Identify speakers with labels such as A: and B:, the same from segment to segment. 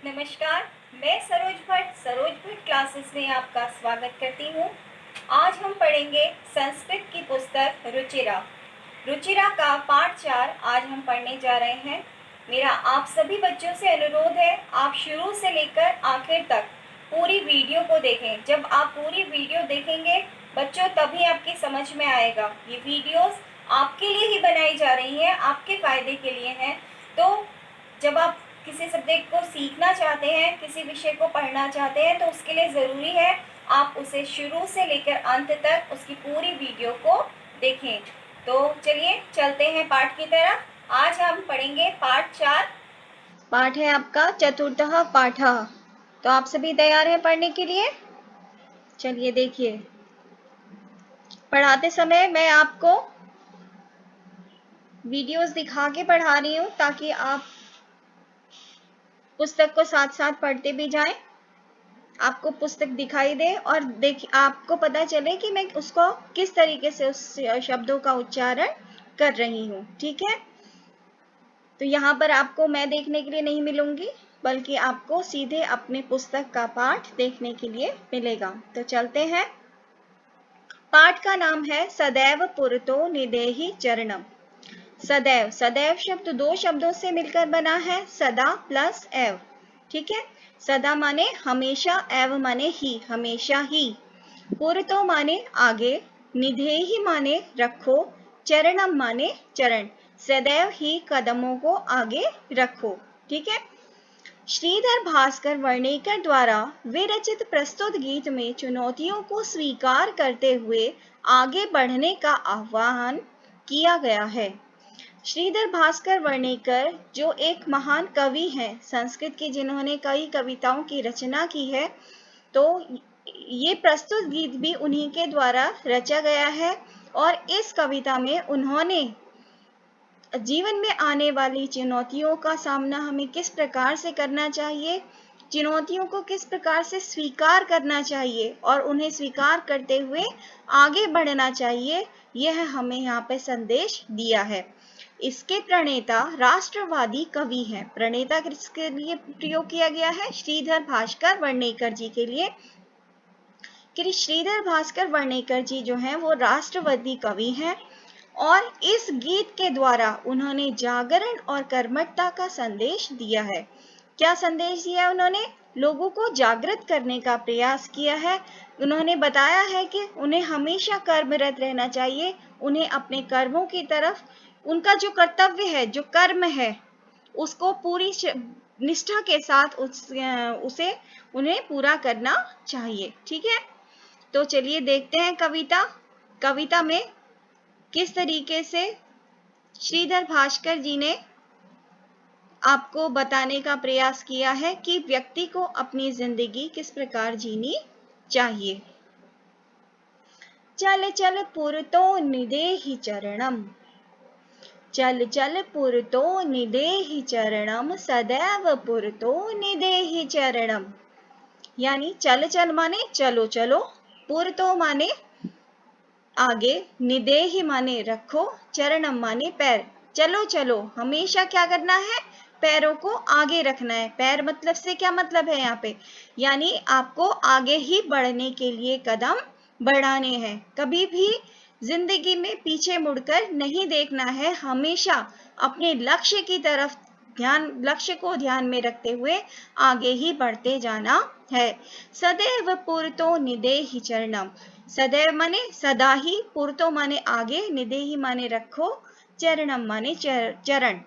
A: नमस्कार, मैं सरोज भट्ट क्लासेस में आपका स्वागत करती हूँ। आज हम पढ़ेंगे संस्कृत की पुस्तक रुचिरा। रुचिरा का पाठ 4 आज हम पढ़ने जा रहे हैं। मेरा आप सभी बच्चों से अनुरोध है, आप शुरू से लेकर आखिर तक पूरी वीडियो को देखें। जब आप पूरी वीडियो देखेंगे बच्चों, तभी आपकी समझ में आएगा। ये वीडियोस आपके लिए ही बनाई जा रही हैं, आपके फ़ायदे के लिए हैं। तो जब आप किसी सब्जेक्ट को सीखना चाहते हैं, किसी विषय को पढ़ना चाहते हैं, तो उसके लिए ज़रूरी है आप उसे शुरू से लेकर अंत तक उसकी पूरी वीडियो को देखें। तो चलिए चलते हैं पाठ की तरफ। आज हम पढ़ेंगे पाठ 4। पाठ है आपका चतुर्थः पाठः। तो आप सभी तैयार हैं पढ़ने के लिए? चलिए देखिए, पढ़ाते समय मैं आपको वीडियोस दिखा के पढ़ा रही हूँ ताकि आप पुस्तक को साथ साथ पढ़ते भी जाएं, आपको पुस्तक दिखाई दे और आपको पता चले कि मैं उसको किस तरीके से उस शब्दों का उच्चारण कर रही हूँ। ठीक है, तो यहाँ पर आपको मैं देखने के लिए नहीं मिलूंगी, बल्कि आपको सीधे अपने पुस्तक का पाठ देखने के लिए मिलेगा। तो चलते हैं। पाठ का नाम है सदैव पुरतो निदेहि चरणम। सदैव, सदैव शब्द दो शब्दों से मिलकर बना है, सदा प्लस एव। ठीक है, सदा माने हमेशा, एव माने ही, हमेशा ही। पुरतो माने आगे, निधेहि माने रखो, चरणम माने चरण। सदैव ही कदमों को आगे रखो। ठीक है, श्रीधर भास्कर वर्णेकर द्वारा विरचित प्रस्तुत गीत में चुनौतियों को स्वीकार करते हुए आगे बढ़ने का आह्वान किया गया है। श्रीधर भास्कर वर्णेकर जो एक महान कवि हैं संस्कृत के, जिन्होंने कई कविताओं की रचना की है, तो ये प्रस्तुत गीत भी उन्हीं के द्वारा रचा गया है। और इस कविता में उन्होंने जीवन में आने वाली चुनौतियों का सामना हमें किस प्रकार से करना चाहिए, चुनौतियों को किस प्रकार से स्वीकार करना चाहिए और उन्हें स्वीकार करते हुए आगे बढ़ना चाहिए, यह हमें यहाँ पे संदेश दिया है। इसके प्रणेता राष्ट्रवादी कवि हैं। प्रणेता किसके लिए प्रयोग किया गया है? श्रीधर भास्कर वर्णेकर जी के लिए। कि श्रीधर भास्कर वर्णेकर जी जो हैं वो राष्ट्रवादी कवि हैं और इस गीत के द्वारा उन्होंने जागरण और कर्मठता का संदेश दिया है। क्या संदेश दिया है उन्होंने? लोगों को जागृत करने का प्रयास किया है। उन्होंने बताया है कि उन्हें हमेशा कर्मरत रहना चाहिए, उन्हें अपने कर्मों की तरफ, उनका जो कर्तव्य है, जो कर्म है, उसको पूरी निष्ठा के साथ उसे उन्हें पूरा करना चाहिए। ठीक है, तो चलिए देखते हैं कविता में किस तरीके से श्रीधर भास्कर जी ने आपको बताने का प्रयास किया है कि व्यक्ति को अपनी जिंदगी किस प्रकार जीनी चाहिए। चल चल पुरतो निदेहि चरणम, चल चल पुरतो निदेहि चरणम, सदैव पुरतो निदेहि चरणम। यानी चल चल माने चलो चलो, पुरतो माने आगे, निदेहि माने रखो, चरणम माने पैर। चलो चलो, हमेशा क्या करना है? पैरों को आगे रखना है। पैर मतलब से क्या मतलब है यहाँ पे? यानी आपको आगे ही बढ़ने के लिए कदम बढ़ाने हैं। कभी भी जिंदगी में पीछे मुड़कर नहीं देखना है, हमेशा अपने लक्ष्य की तरफ लक्ष्य को ध्यान में रखते हुए आगे ही बढ़ते जाना है। सदैव पुरतो निदेहि चरणम, सदैव माने सदा ही, पुरतो माने आगे, निदेहि माने रखो, चरणम माने चरण।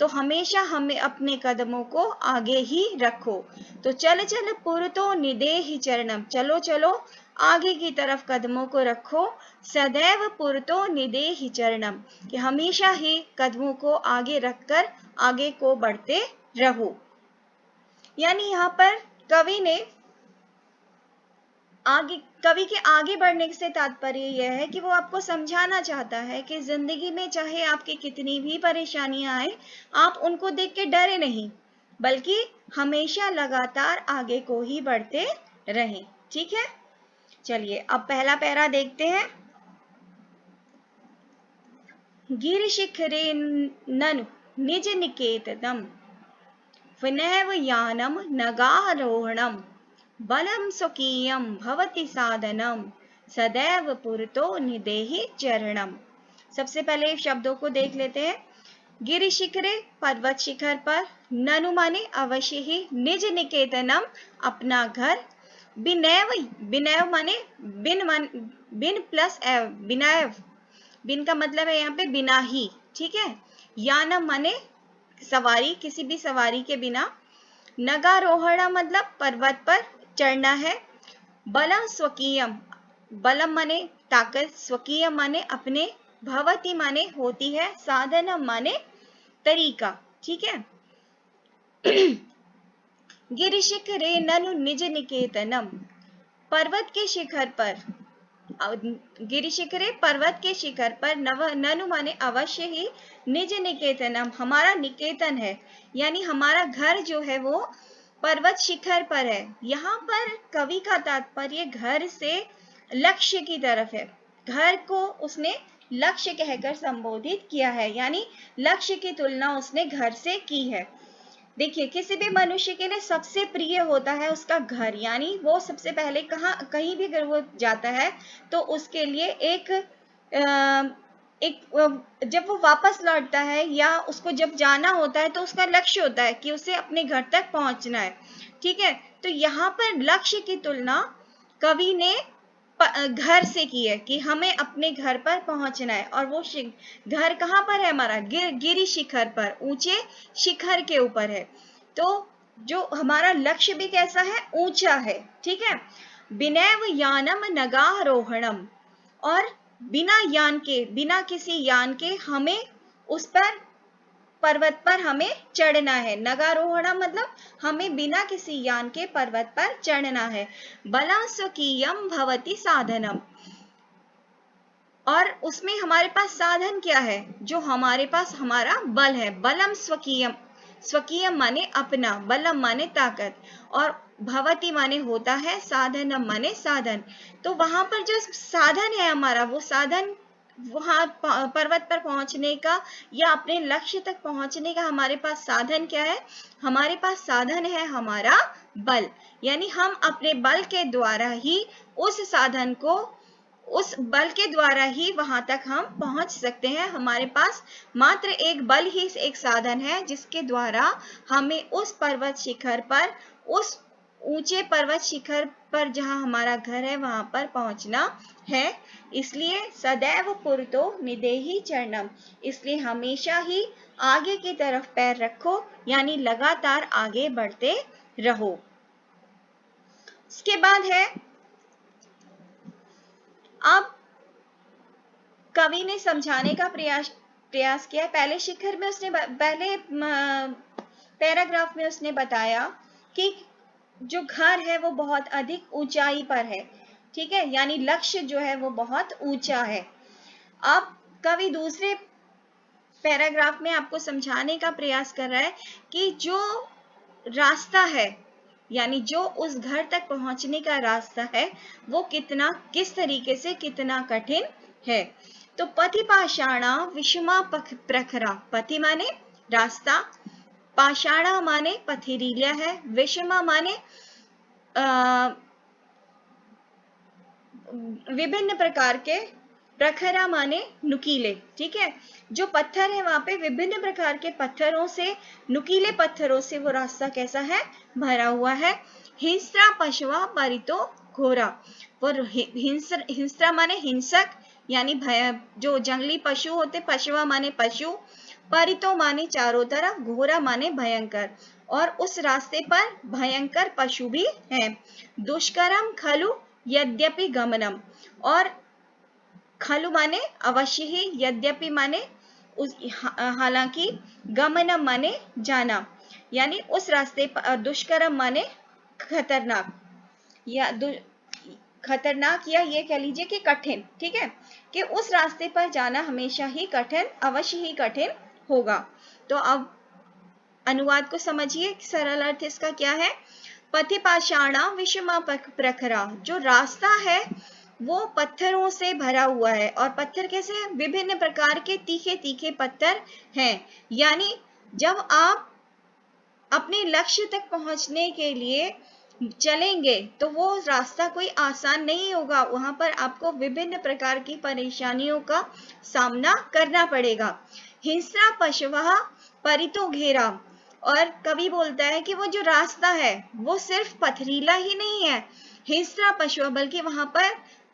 A: तो हमेशा हमें अपने कदमों को आगे ही रखो। तो चल चल पुरतो निदेहि चरणम, चलो चलो आगे की तरफ कदमों को रखो, सदैव पुरतो निदेहि चरणम, कि हमेशा ही कदमों को आगे रखकर आगे को बढ़ते रहो। यानी यहाँ पर कवि के आगे बढ़ने से तात्पर्य यह है कि वो आपको समझाना चाहता है कि जिंदगी में चाहे आपकी कितनी भी परेशानियां आए, आप उनको देख के डरे नहीं, बल्कि हमेशा लगातार आगे को ही बढ़ते रहें। ठीक है, चलिए अब पहला पैरा देखते हैं। गिर शिखरे ननु निज निकेतनम, विनैव यानम नगारोहणम बलम स्वकीयम भवति साधनम सदैव पुरतो निदेहि चरणम। सबसे पहले शब्दों को देख लेते हैं। गिरिशिखरे पर्वत शिखर पर, ननु माने अवश्य ही, निज निकेतनम अपना घर, बिनैव बिनैव माने बिन प्लस एव, बिनैव, बिन का मतलब है यहाँ पे बिना ही, ठीक है। यानम माने सवारी, किसी भी सवारी के बिना। नगारोहण मतलब पर्वत पर चढ़ना है। बलम स्वकीयम, बलम माने ताकत, स्वकीयम माने अपने, भवती माने होती है, साधनम माने तरीका, ठीक है। गिरिशिखरे ननु निज निकेतनम, पर्वत के शिखर पर, गिरिशिखरे पर्वत के शिखर पर, ननु माने अवश्य ही, निज निकेतनम हमारा निकेतन है, यानी हमारा घर जो है वो पर्वत शिखर पर है। यहाँ पर कवि का तात्पर्य घर से लक्ष्य की तरफ है। घर को उसने लक्ष्य कहकर संबोधित किया है, यानी लक्ष्य की तुलना उसने घर से की है। देखिए, किसी भी मनुष्य के लिए सबसे प्रिय होता है उसका घर, यानी वो सबसे पहले कहीं भी अगर वो जाता है तो उसके लिए जब वो वापस लौटता है या उसको जब जाना होता है तो उसका लक्ष्य होता है कि उसे अपने घर तक पहुंचना है, ठीक है। तो यहाँ पर लक्ष्य की तुलना कवि ने घर से की है कि हमें अपने घर पर पहुंचना है, और वो घर कहाँ पर है हमारा, गिरि शिखर पर, ऊंचे शिखर के ऊपर है। तो जो हमारा लक्ष्य भी कैसा है, ऊंचा है, ठीक है। बिनैव यानम नगारोहणम, और बिना यान के, बिना किसी यान के हमें उस पर, पर्वत पर हमें चढ़ना है। नगारोहण मतलब हमें बिना किसी यान के पर्वत पर चढ़ना है। बलम स्वकीयम भवति साधनम, और उसमें हमारे पास साधन क्या है, जो हमारे पास हमारा बल है। बलम स्वकीयम, स्वकीयम माने अपना, बलम माने ताकत, और भवति माने होता है, साधनम माने साधन। तो वहां पर जो साधन है हमारा, वो साधन वहां पर्वत पर पहुंचने का या अपने लक्ष्य तक पहुंचने का हमारे पास साधन क्या है, हमारे पास साधन है हमारा बल, यानी हम अपने बल के द्वारा ही उस साधन को, उस बल के द्वारा ही वहां तक हम पहुंच सकते हैं। हमारे पास मात्र एक बल ही एक साधन है जिसके द्वारा हमें उस पर्वत शिखर पर, उस ऊंचे पर्वत शिखर पर जहां हमारा घर है वहां पर पहुंचना है। इसलिए सदैव पुरतो निदेहि चरणम, इसलिए हमेशा ही आगे की तरफ पैर रखो, यानी लगातार आगे बढ़ते रहो। इसके बाद है, अब कवि ने समझाने का प्रयास किया। पहले शिखर में उसने, पहले पैराग्राफ में उसने बताया कि जो घर है वो बहुत अधिक ऊंचाई पर है, ठीक है, यानी लक्ष्य जो है वो बहुत ऊंचा है। अब कवि दूसरे पैराग्राफ में आपको समझाने का प्रयास कर रहा है कि जो रास्ता है, यानी जो उस घर तक पहुंचने का रास्ता है वो किस तरीके से कितना कठिन है। तो पथि पाषाणा विषमा प्रखरा, पथि माने रास्ता, पाषाणा माने पथरीला है, विषमा माने विभिन्न प्रकार के, प्रखरा माने नुकीले, ठीक है। जो पत्थर है वहां पे विभिन्न प्रकार के पत्थरों से, नुकीले पत्थरों से वो रास्ता कैसा है, भरा हुआ है। हिंस्रा पशुआ परितो घोरा, वो हिंस्रा माने हिंसक, यानी जो जंगली पशु होते, पशुआ माने पशु, परितो माने चारों तरफ, घोरा माने भयंकर, और उस रास्ते पर भयंकर पशु भी हैं। दुष्करम खलु यद्यपि गमनम, और खलु माने अवश्य ही, यद्यपि माने हालांकि, गमनम माने जाना, यानी उस रास्ते पर, दुष्करम माने खतरनाक, या खतरनाक, या ये कह लीजिए कि कठिन, ठीक है, कि उस रास्ते पर जाना हमेशा ही कठिन, अवश्य ही कठिन होगा। तो अब अनुवाद को समझिए, सरल अर्थ इसका क्या है। पथि पाषाणा विषमा प्रखरा, जो रास्ता है वो पत्थरों से भरा हुआ है, और पत्थर कैसे हैं, विभिन्न प्रकार के तीखे तीखे पत्थर हैं। यानी जब आप अपने लक्ष्य तक पहुंचने के लिए चलेंगे तो वो रास्ता कोई आसान नहीं होगा। वहां पर आपको विभिन्न प्रकार की परेशानियों का सामना करना पड़ेगा। हिंस्रा पशवः परितो घेरा। और कवि बोलता है कि वो जो रास्ता है वो सिर्फ पथरीला ही नहीं है, हिंस्रा पशु, बल्कि वहां पर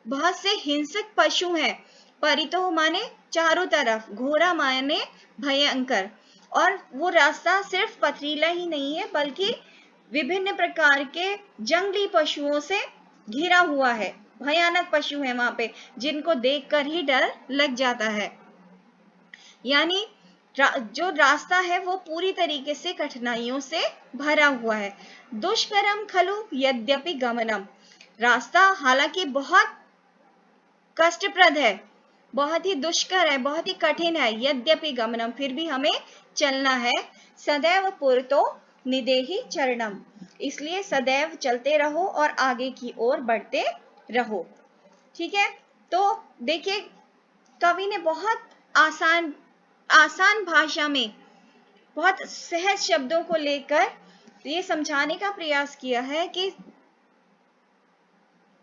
A: बहुत से हिंसक पशु हैं। परितो माने चारों तरफ, घोरा माने भयंकर। और वो रास्ता सिर्फ पथरीला ही नहीं है बल्कि विभिन्न प्रकार के जंगली पशुओं से घिरा हुआ है। भयानक पशु है वहां पे जिनको देखकर ही डर लग जाता है। यानी जो रास्ता है वो पूरी तरीके से कठिनाइयों से भरा हुआ है। दुष्करम खलु यद्यपि गमनम। रास्ता हालांकि बहुत कष्टप्रद है, बहुत ही दुष्कर है, बहुत ही कठिन है। यद्यपि गमनम, फिर भी हमें चलना है। सदैव पुरतो निदेहि चरणम, इसलिए सदैव चलते रहो और आगे की ओर बढ़ते रहो। ठीक है, तो देखिए कवि ने बहुत आसान भाषा में, बहुत सहज शब्दों को लेकर ये समझाने का प्रयास किया है कि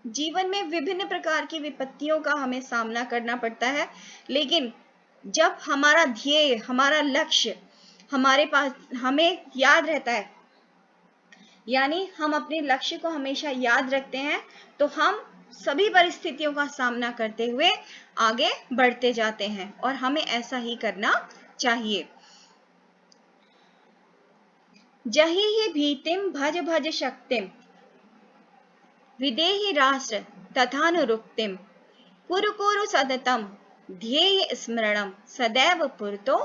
A: जीवन में विभिन्न प्रकार की विपत्तियों का हमें सामना करना पड़ता है, लेकिन जब हमारा ध्येय, हमारा लक्ष्य हमारे पास, हमें याद रहता है, यानी हम अपने लक्ष्य को हमेशा याद रखते हैं, तो हम सभी परिस्थितियों का सामना करते हुए आगे बढ़ते जाते हैं और हमें ऐसा ही करना चाहिए। जहि ही भीतिम भज भज शक्तिम विदेहि राष्ट्र तथानुरुक्तिम कुरु कुरु सततम ध्येय स्मरणम सदैव पुरतो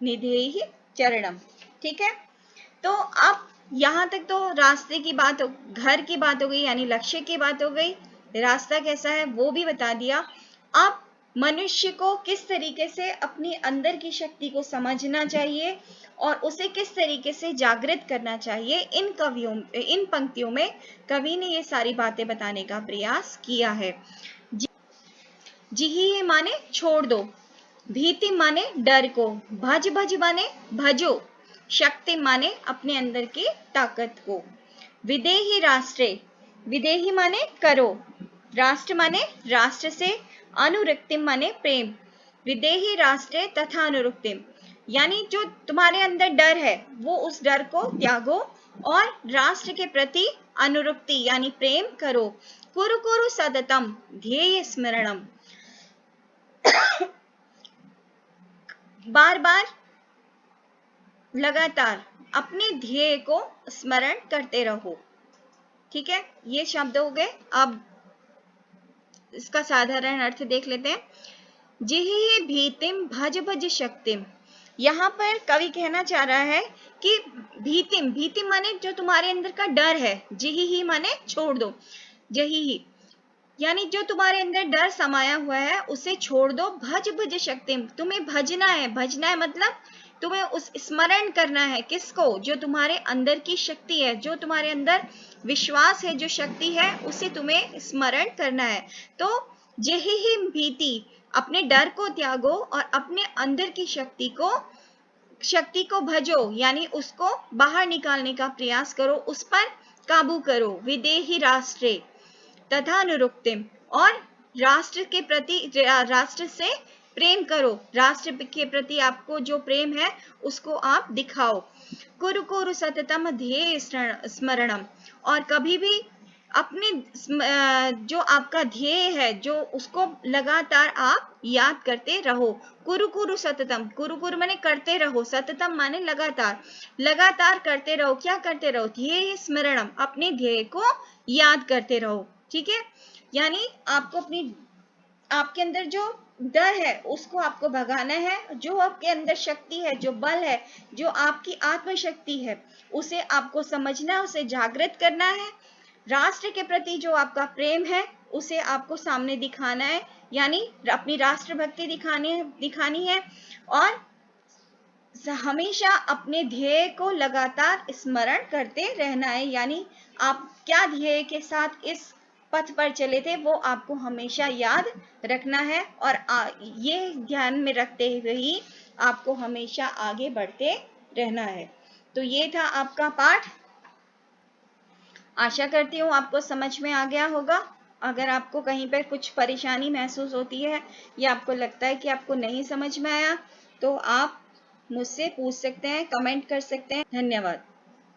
A: निधेहि चरणम। ठीक है, तो अब यहाँ तक तो रास्ते की बात, घर की बात हो गई, यानी लक्ष्य की बात हो गई, रास्ता कैसा है वो भी बता दिया। अब मनुष्य को किस तरीके से अपनी अंदर की शक्ति को समझना चाहिए और उसे किस तरीके से जागृत करना चाहिए, इन पंक्तियों में कवि ने ये सारी बातें बताने का प्रयास किया है। जिहि माने छोड़ दो, भीति माने डर को, भज भज माने भजो, शक्ति माने अपने अंदर की ताकत को। विदेही राष्ट्रे, विदेही माने करो, राष्ट्र माने राष्ट्र से, अनुरक्तिम माने प्रेम। विदेही राष्ट्रे तथा अनुरक्तिम, यानी जो तुम्हारे अंदर डर है वो उस डर को त्यागो और राष्ट्र के प्रति अनुरक्ति यानी प्रेम करो। कुरु कुरु सततम ध्येय स्मरणम, बार बार लगातार अपने ध्येय को स्मरण करते रहो। ठीक है, ये शब्द हो गए। अब इसका साधारण अर्थ देख लेते हैं। जिहि भीतिम भज भज शक्तिम, यहाँ पर कवि कहना चाह रहा है कि भीतिम, भीतिम माने जो तुम्हारे अंदर का डर है, जिहि ही माने छोड़ दो, जही ही यानी जो तुम्हारे अंदर डर समाया हुआ है उसे छोड़ दो। भज भज शक्तिम, तुम्हें भजना है, भजना है मतलब तुम्हें उस स्मरण करना है, किसको, जो तुम्हारे अंदर की शक्ति है, जो तुम्हारे अंदर विश्वास है, जो शक्ति है, उसे तुम्हें स्मरण करना है। तो यही ही भीति, अपने डर को त्यागो और अपने अंदर की शक्ति को भजो, यानी उसको बाहर निकालने का प्रयास करो, उस पर काबू करो। विदेही राष्ट्रे तथा अनुरुक्तिम, और राष्ट्र के प्रति, राष्ट्र से प्रेम करो, राष्ट्र के प्रति आपको जो प्रेम है उसको आप दिखाओ। कुरु कुरु सततम ध्येय स्मरणम, और कभी भी अपने जो आपका ध्येय है जो उसको लगातार आप याद करते रहो। कुरु कुरु सततम, कुरु कुरु माने करते रहो, सततम माने लगातार, लगातार करते रहो। क्या करते रहो? ध्येय स्मरणम, अपने ध्येय को याद करते रहो। ठीक है, यानी आपको आपके अंदर जो डर है उसको आपको भगाना है, जो आपके अंदर शक्ति है, जो बल है, जो आपकी आत्मशक्ति है, उसे आपको समझना है, उसे जागृत करना है। राष्ट्र के प्रति जो आपका प्रेम है उसे आपको सामने दिखाना है, यानी अपनी राष्ट्रभक्ति दिखानी है और हमेशा अपने ध्येय को लगातार स्मरण करते रहना है। यानी आप क्या ध्येय के साथ इस पथ पर चले थे वो आपको हमेशा याद रखना है और ये ध्यान में रखते हुए ही आपको हमेशा आगे बढ़ते रहना है। तो ये था आपका पाठ। आशा करती हूँ आपको समझ में आ गया होगा। अगर आपको कहीं पर कुछ परेशानी महसूस होती है या आपको लगता है कि आपको नहीं समझ में आया, तो आप मुझसे पूछ सकते हैं, कमेंट कर सकते हैं। धन्यवाद।